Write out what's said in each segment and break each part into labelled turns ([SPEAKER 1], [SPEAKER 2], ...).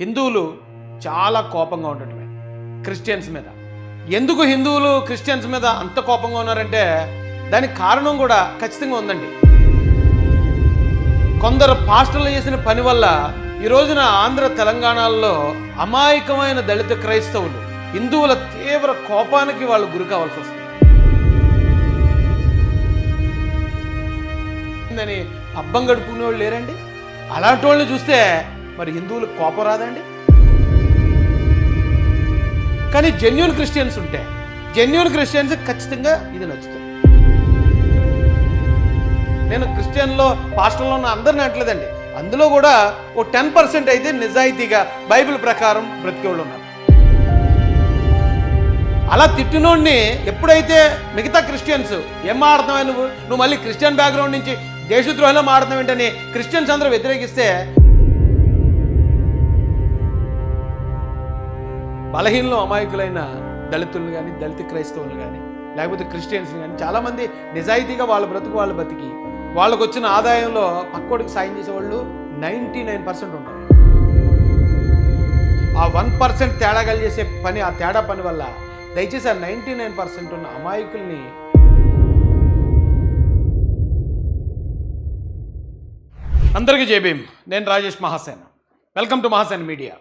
[SPEAKER 1] హిందువులు చాలా కోపంగా ఉండటమే క్రిస్టియన్స్ మీద. ఎందుకు హిందువులు క్రిస్టియన్స్ మీద అంత కోపంగా ఉన్నారంటే దానికి కారణం కూడా ఖచ్చితంగా ఉందండి. కొందరు పాస్టర్లు చేసిన పని వల్ల ఈ రోజున ఆంధ్ర తెలంగాణలో అమాయకమైన దళిత క్రైస్తవులు హిందువుల తీవ్ర కోపానికి వాళ్ళు గురి కావాల్సి వస్తుంది. పబ్బం గడుపుకునే వాళ్ళు లేరండి. అలాంటి వాళ్ళని చూస్తే మరి హిందువులకు కోపం రాదండి. కానీ జెన్యూన్ క్రిస్టియన్స్ ఉంటే జెన్యూన్ క్రిస్టియన్స్ ఖచ్చితంగా ఇది నచ్చుతుంది. నేను క్రిస్టియన్లో పాస్టర్లో ఉన్న అందరిని అంటలేదండి. అందులో కూడా ఓ 10% అయితే నిజాయితీగా బైబిల్ ప్రకారం బ్రతికేవాళ్ళు ఉన్నారు. అలా తిట్టినోడిని ఎప్పుడైతే మిగతా క్రిస్టియన్స్ ఏం మాడుతున్నావు నువ్వు మళ్ళీ క్రిస్టియన్ బ్యాక్గ్రౌండ్ నుంచి దేశద్రోహంలో మాడుతున్నావు ఏంటని క్రిస్టియన్స్ అందరూ వ్యతిరేకిస్తే బలహీనలో అమాయకులైన దళితులను కానీ దళిత క్రైస్తవులు కానీ లేకపోతే క్రిస్టియన్స్ని కానీ చాలామంది నిజాయితీగా వాళ్ళ బ్రతుకు వాళ్ళు బతికి వాళ్ళకు వచ్చిన ఆదాయంలో పక్కోడికి సాయం చేసేవాళ్ళు 99% ఉంటారు. ఆ 1% తేడా చేసే పని, ఆ తేడా పని వల్ల దయచేసి ఆ 99% ఉన్న అమాయకుల్ని అందరికీ జై భీమ్. నేను Rajesh Mahasen. Welcome to Mahasen media.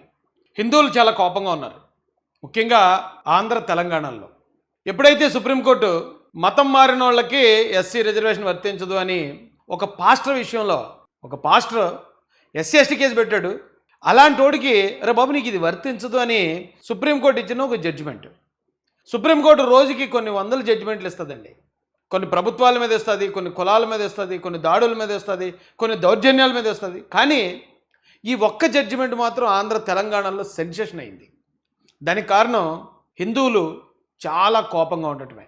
[SPEAKER 1] హిందువులు చాలా కోపంగా ఉన్నారు, ముఖ్యంగా ఆంధ్ర తెలంగాణలో. ఎప్పుడైతే సుప్రీంకోర్టు మతం మారిన వాళ్ళకి ఎస్సీ రిజర్వేషన్ వర్తించదు అని ఒక పాస్టర్ విషయంలో ఒక పాస్టర్ ఎస్సీ ఎస్టీ కేసు పెట్టాడు. అలాంటి వాడికి రే బాబు నీకు ఇది వర్తించదు అని సుప్రీంకోర్టు ఇచ్చిన ఒక జడ్జిమెంట్. సుప్రీంకోర్టు రోజుకి కొన్ని వందల జడ్జిమెంట్లు ఇస్తుందండి. కొన్ని ప్రభుత్వాల మీద ఇస్తుంది, కొన్ని కులాల మీద ఇస్తుంది, కొన్ని దాడుల మీద ఇస్తుంది, కొన్ని దౌర్జన్యాల మీద ఇస్తుంది. కానీ ఈ ఒక్క జడ్జిమెంట్ మాత్రం ఆంధ్ర తెలంగాణలో సెన్సేషన్ అయింది. దానికి కారణం హిందువులు చాలా కోపంగా ఉండటమే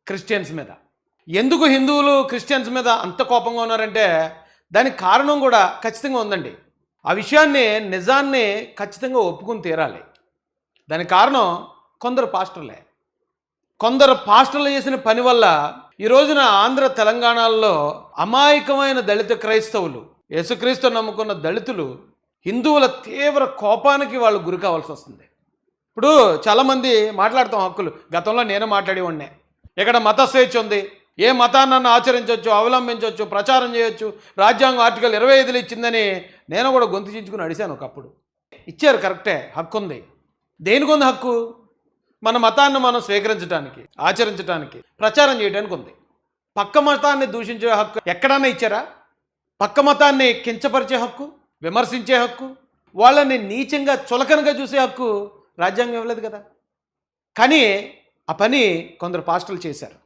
[SPEAKER 1] క్రిస్టియన్స్ మీద. ఎందుకు హిందువులు క్రిస్టియన్స్ మీద అంత కోపంగా ఉన్నారంటే దానికి కారణం కూడా ఖచ్చితంగా ఉందండి. ఆ విషయాన్ని నిజాన్ని ఖచ్చితంగా ఒప్పుకుని తీరాలి. దానికి కారణం కొందరు పాస్టర్లు చేసిన పని వల్ల ఈ రోజున ఆంధ్ర తెలంగాణలో అమాయకమైన దళిత క్రైస్తవులు, యేసుక్రీస్తు నమ్ముకున్న దళితులు హిందువుల తీవ్ర కోపానికి వాళ్ళు గురి కావాల్సి వస్తుంది. ఇప్పుడు చాలామంది మాట్లాడతాం హక్కులు. గతంలో నేను మాట్లాడేవాడినే. ఇక్కడ మత స్వేచ్ఛ ఉంది, ఏ మతాన్ని ఆచరించవచ్చు, అవలంబించవచ్చు, ప్రచారం చేయొచ్చు, రాజ్యాంగం ఆర్టికల్ 25 ఇచ్చిందని నేను కూడా గొంతు చించుకుని అడిశాను. ఒకప్పుడు ఇచ్చారు, కరెక్టే, హక్కు ఉంది. దేనికి ఉంది హక్కు? మన మతాన్ని మనం స్వీకరించడానికి, ఆచరించడానికి, ప్రచారం చేయడానికి ఉంది. పక్క మతాన్ని దూషించే హక్కు ఎక్కడన్నా ఇచ్చారా? పక్క మతాన్ని కించపరిచే హక్కు, విమర్శించే హక్కు, వాళ్ళని నీచంగా చులకనగా చూసే హక్కు రాజ్యాంగం ఇవ్వలేదు కదా. కానీ ఆ పని కొందరు పాస్టర్లు చేశారు.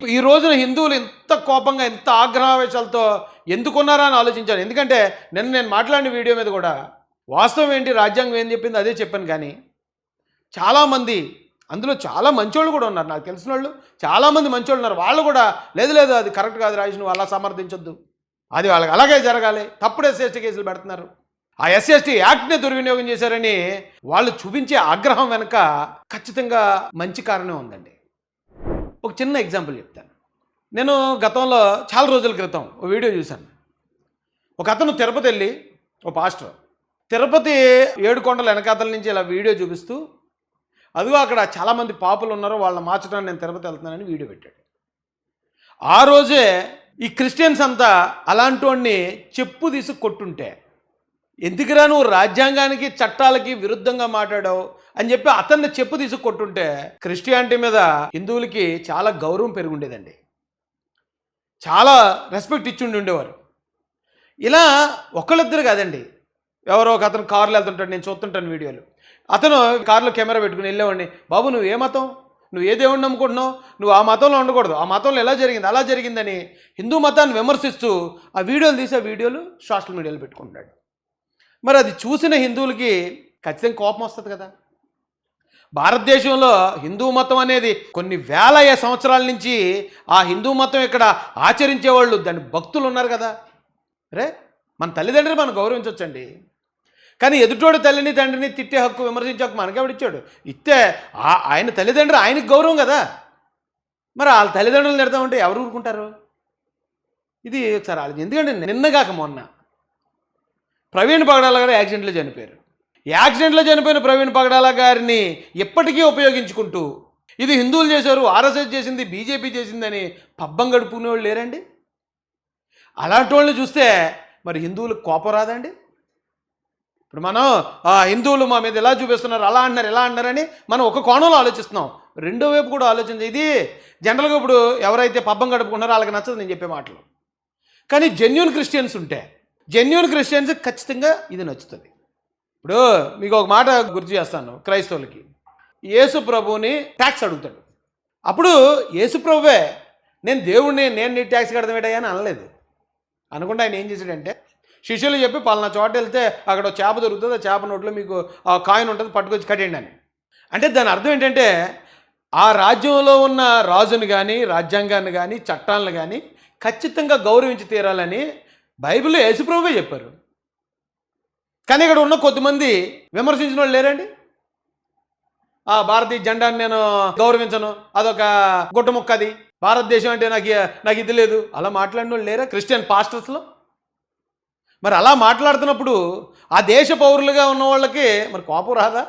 [SPEAKER 1] ఈ రోజున హిందువులు ఎంత కోపంగా, ఎంత ఆగ్రహావేశాలతో ఎందుకున్నారా అని ఆలోచించాను. ఎందుకంటే నేను మాట్లాడిన వీడియో మీద కూడా వాస్తవం ఏంటి, రాజ్యాంగం ఏం చెప్పింది అదే చెప్పాను. కానీ చాలామంది, అందులో చాలా మంచోళ్ళు కూడా ఉన్నారు, నాకు తెలిసిన వాళ్ళు చాలామంది మంచోళ్ళు ఉన్నారు. వాళ్ళు కూడా లేదు అది కరెక్ట్ కాదు రాజు, నువ్వు అలా సమర్థించొద్దు, అది వాళ్ళకి అలాగే జరగాలి, తప్పుడు ఎస్సీ కేసులు పెడుతున్నారు, ఆ ఎస్సీ యాక్ట్ని దుర్వినియోగం చేశారని వాళ్ళు చూపించే ఆగ్రహం వెనుక ఖచ్చితంగా మంచి కారణం ఉందండి. ఒక చిన్న ఎగ్జాంపుల్ చెప్తాను. నేను గతంలో చాలా రోజుల క్రితం ఒక వీడియో చూశాను. ఒక అతను తిరుపతి వెళ్ళి, ఒక పాస్టర్ తిరుపతి 7 కొండల వెనకాతల నుంచి ఇలా వీడియో చూపిస్తూ, అదిగో అక్కడ చాలామంది పాపులు ఉన్నారు, వాళ్ళని మార్చడానికి నేను తిరుపతి వెళ్తున్నానని వీడియో పెట్టాడు. ఆ రోజే ఈ క్రిస్టియన్స్ అంతా అలాంటి వాడిని చెప్పు తీసి కొట్టుంటే, ఎందుకురా నువ్వు రాజ్యాంగానికి చట్టాలకి విరుద్ధంగా మాట్లాడావు అని చెప్పి అతన్ని చెప్పు తీసి కొట్టుంటే క్రిస్టియానిటీ మీద హిందువులకి చాలా గౌరవం పెరుగుండేదండి, చాలా రెస్పెక్ట్ ఇచ్చి ఉండేవారు. ఇలా ఒకళ్ళిద్దరు కాదండి, ఎవరో ఒక అతను కారులో వెళ్తుంటాడు, నేను చూస్తుంటాను వీడియోలు. అతను కారులో కెమెరా పెట్టుకుని వెళ్ళేవాడిని, బాబు నువ్వు ఏ మతం, నువ్వు ఏ దేవుడిని నమ్ముకుంటున్నావు, నువ్వు ఆ మతంలో ఉండకూడదు, ఆ మతంలో ఎలా జరిగింది అలా జరిగిందని హిందూ మతాన్ని విమర్శిస్తూ ఆ వీడియోలు తీసి ఆ వీడియోలు సోషల్ మీడియాలో పెట్టుకుంటాడు. మరి అది చూసిన హిందువులకి ఖచ్చితంగా కోపం వస్తుంది కదా. భారతదేశంలో హిందూ మతం అనేది కొన్ని వేల సంవత్సరాల నుంచి ఆ హిందూ మతం ఇక్కడ ఆచరించేవాళ్ళు, దాని భక్తులు ఉన్నారు కదా. రే మన తల్లిదండ్రులు మనం గౌరవించవచ్చండి, కానీ ఎదుటోడి తల్లిని తండ్రిని తిట్టే హక్కు, విమర్శించే హక్కు మనకెవడిచ్చాడు? ఇస్తే ఆయన తల్లిదండ్రులు ఆయనకి గౌరవం కదా. మరి వాళ్ళ తల్లిదండ్రులు తిడతామంటే ఎవరు ఊరుకుంటారు? ఇది ఒకసారి ఎందుకంటే నిన్నగాక మొన్న ప్రవీణ్ పగడాల గారు యాక్సిడెంట్లో చనిపోయారు. యాక్సిడెంట్లో చనిపోయిన ప్రవీణ్ పగడాల గారిని ఎప్పటికీ ఉపయోగించుకుంటూ ఇది హిందువులు చేశారు, ఆర్ఎస్ఎస్ చేసింది, బీజేపీ చేసిందని పబ్బం గడుపుకునే వాళ్ళు లేరండి. అలాంటి వాళ్ళని చూస్తే మరి హిందువులకు కోపం రాదండి? ఇప్పుడు మనం హిందువులు మా మీద ఎలా చూపిస్తున్నారు, అలా అంటున్నారు, ఎలా అంటున్నారని మనం ఒక కోణంలో ఆలోచిస్తున్నాం. రెండో వైపు కూడా ఆలోచించి ఇది జనరల్గా ఇప్పుడు ఎవరైతే పబ్బం గడుపుకున్నారో వాళ్ళకి నచ్చదు నేను చెప్పే మాటలు. కానీ జెన్యూన్ క్రిస్టియన్స్ ఉంటే, జెన్యూన్ క్రిస్టియన్స్ ఖచ్చితంగా ఇది నచ్చుతుంది. ఇప్పుడు మీకు ఒక మాట గుర్తు చేస్తాను. క్రైస్తవులకి యేసు ప్రభువుని ట్యాక్స్ అడుగుతాడు. అప్పుడు యేసు ప్రభువే నేను దేవుడిని నేను నీ ట్యాక్స్ కడతామేటా అని అనలేదు. అనుకుంటే ఆయన ఏం చేశాడంటే శిష్యులు చెప్పి పలానా చోట వెళ్తే అక్కడ చేప దొరుకుతుంది, ఆ చేప నోట్లో మీకు కాయిన్ ఉంటుంది, పట్టుకొచ్చి కట్టేయండి అని. అంటే దాని అర్థం ఏంటంటే ఆ రాజ్యంలో ఉన్న రాజుని కానీ రాజ్యాంగాన్ని కానీ చట్టాలను కానీ ఖచ్చితంగా గౌరవించి తీరాలని బైబిల్లో యేసుప్రభువే చెప్పారు. కానీ ఇక్కడ ఉన్న కొద్దిమంది విమర్శించిన వాళ్ళు లేరండి. భారతీయ జెండాని నేను గౌరవించను, అదొక గుట్ట ముక్క, అది భారతదేశం అంటే నాకు ఇది లేదు, అలా మాట్లాడిన వాళ్ళు లేరా క్రిస్టియన్ పాస్టర్స్లో? మరి అలా మాట్లాడుతున్నప్పుడు ఆ దేశ పౌరులుగా ఉన్న వాళ్ళకి మరి కోపం రాదా?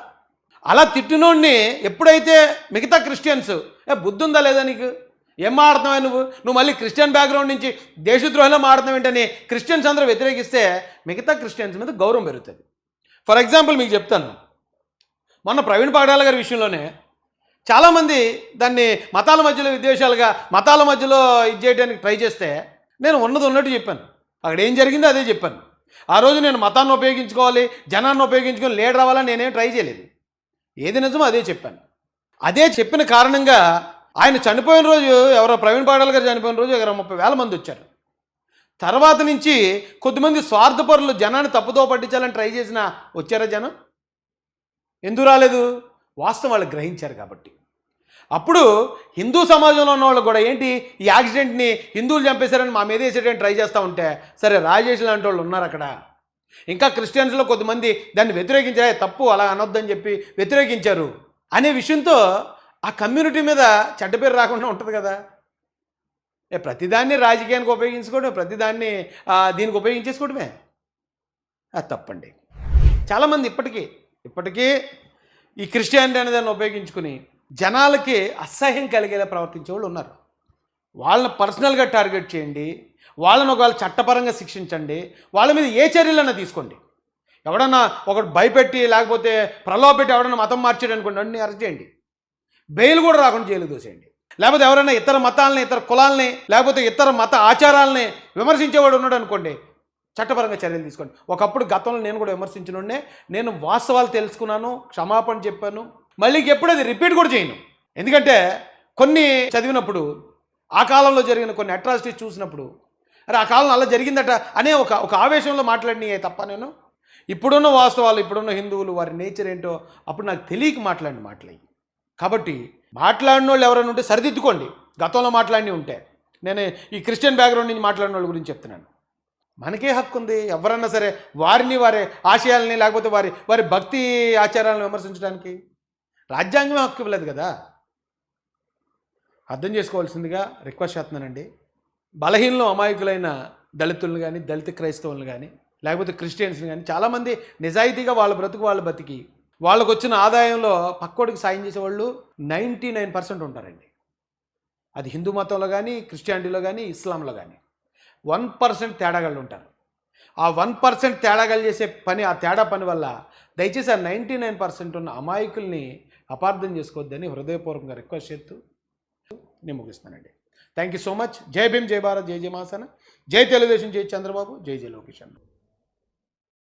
[SPEAKER 1] అలా తిట్టినోడిని ఎప్పుడైతే మిగతా క్రిస్టియన్స్ బుద్ధి ఉందా లేదా నీకు, ఏం మాడుతున్నావు నువ్వు మళ్ళీ క్రిస్టియన్ బ్యాక్గ్రౌండ్ నుంచి దేశద్రోహంలో మాడుతున్నావు ఏంటని క్రిస్టియన్స్ అందరూ వ్యతిరేకిస్తే మిగతా క్రిస్టియన్స్ మీద గౌరవం పెరుగుతుంది. ఫర్ ఎగ్జాంపుల్ మీకు చెప్తాను, మొన్న ప్రవీణ్ పగడాల గారి విషయంలోనే చాలామంది దాన్ని మతాల మధ్యలో విద్వేషాలుగా మతాల మధ్యలో ఇది చేయడానికి ట్రై చేస్తే నేను ఉన్నది ఉన్నట్టు చెప్పాను. అక్కడ ఏం జరిగిందో అదే చెప్పాను. ఆ రోజు నేను మతాన్ని ఉపయోగించుకోవాలి, జనాన్ని ఉపయోగించుకొని లీడర్ అవ్వాలని నేనేం ట్రై చేయలేదు. ఏది నిజమో అదే చెప్పాను. అదే చెప్పిన కారణంగా ఆయన చనిపోయిన రోజు, ఎవరో ప్రవీణ్ పగడాల గారు చనిపోయిన రోజు 30,000 మంది వచ్చారు. తర్వాత నుంచి కొద్దిమంది స్వార్థపరులు జనాన్ని తప్పుదో పట్టించాలని ట్రై చేసినా వచ్చారా జనం? ఎందుకు రాలేదు? వాస్తవం వాళ్ళు గ్రహించారు కాబట్టి. అప్పుడు హిందూ సమాజంలో ఉన్న వాళ్ళు కూడా ఏంటి ఈ యాక్సిడెంట్ని హిందువులు చంపేశారని మా మీద వేసేటని ట్రై చేస్తూ ఉంటే, సరే రాజేష్ లాంటి వాళ్ళు ఉన్నారు అక్కడ. ఇంకా క్రిస్టియన్స్లో కొద్దిమంది దాన్ని వ్యతిరేకించారు, తప్పు అలా అనొద్దని చెప్పి వ్యతిరేకించారు అనే విషయంతో ఆ కమ్యూనిటీ మీద చెడ్డ పేరు రాకుండా ఉంటుంది కదా. ప్రతిదాన్ని రాజకీయానికి ఉపయోగించుకోవడం, ప్రతిదాన్ని దీనికి ఉపయోగించేసుకోవడమే అది తప్పండి. చాలామంది ఇప్పటికీ ఈ క్రిస్టియానిటీ అనే దాన్ని ఉపయోగించుకుని జనాలకి అసహ్యం కలిగేలా ప్రవర్తించే వాళ్ళు ఉన్నారు. వాళ్ళని పర్సనల్గా టార్గెట్ చేయండి, వాళ్ళని ఒకవేళ చట్టపరంగా శిక్షించండి, వాళ్ళ మీద ఏ చర్యలన్నా తీసుకోండి. ఎవడన్నా ఒకటి భయపెట్టి లేకపోతే ప్రలోభపెట్టి ఎవడన్నా మతం మార్చాడు అనుకోండి, అన్ని అరెస్ట్ చేయండి, బెయిల్ కూడా రాకుండా జైలు దోసేయండి. లేకపోతే ఎవరైనా ఇతర మతాలని, ఇతర కులాలని, లేకపోతే ఇతర మత ఆచారాలని విమర్శించేవాడు ఉన్నాడు అనుకోండి, చట్టపరంగా చర్యలు తీసుకోండి. ఒకప్పుడు గతంలో నేను కూడా విమర్శించినోడే, నేను వాస్తవాలు తెలుసుకున్నాను, క్షమాపణ చెప్పాను, మళ్ళీ ఎప్పుడు అది రిపీట్ కూడా చేయను. ఎందుకంటే కొన్ని చదివినప్పుడు ఆ కాలంలో జరిగిన కొన్ని అట్రాసిటీస్ చూసినప్పుడు అరే ఆ కాలంలో అలా జరిగిందట అనే ఒక ఆవేశంలో మాట్లాడినాయే తప్ప నేను ఇప్పుడున్న వాస్తవాలు, ఇప్పుడున్న హిందువులు వారి నేచర్ ఏంటో అప్పుడు నాకు తెలియక మాట్లాడిన మాటలు. కాబట్టి మాట్లాడిన వాళ్ళు ఎవరైనా ఉంటే సరిదిద్దుకోండి. గతంలో మాట్లాడి ఉంటే నేను ఈ క్రిస్టియన్ బ్యాక్గ్రౌండ్ నుంచి మాట్లాడిన వాళ్ళ గురించి చెప్తున్నాను. మనకే హక్కు ఉంది, ఎవరన్నా సరే వారిని, వారి ఆశయాలని, లేకపోతే వారి భక్తి ఆచారాలను విమర్శించడానికి రాజ్యాంగమే హక్కు ఇవ్వలేదు కదా. అర్థం చేసుకోవాల్సిందిగా రిక్వెస్ట్ చేస్తున్నానండి. బలహీనలు అమాయకులైన దళితులను కానీ, దళిత క్రైస్తవులను కానీ, లేకపోతే క్రిస్టియన్స్ని కానీ చాలామంది నిజాయితీగా వాళ్ళ బ్రతుకు వాళ్ళు బతికి వాళ్ళకు వచ్చిన ఆదాయంలో పక్కోడికి సాయం చేసేవాళ్ళు 99% ఉంటారండి. అది హిందూ మతంలో కానీ, క్రిస్టియానిటీలో కానీ, ఇస్లాంలో కానీ 1% తేడాగాళ్ళు ఉంటారు. ఆ 1% తేడాగాళ్ళు చేసే పని, ఆ తేడా పని వల్ల దయచేసి ఆ 99% ఉన్న అమాయకుల్ని అపార్థం చేసుకోవద్దని హృదయపూర్వకంగా రిక్వెస్ట్ చేస్తూ నేను ముగిస్తానండి. Thank you so much. జై భీమ్, జై భారత్, జై జయ మహాసేన, జై తెలుగుదేశం, జై చంద్రబాబు, జై జై లోకేష్ అన్న.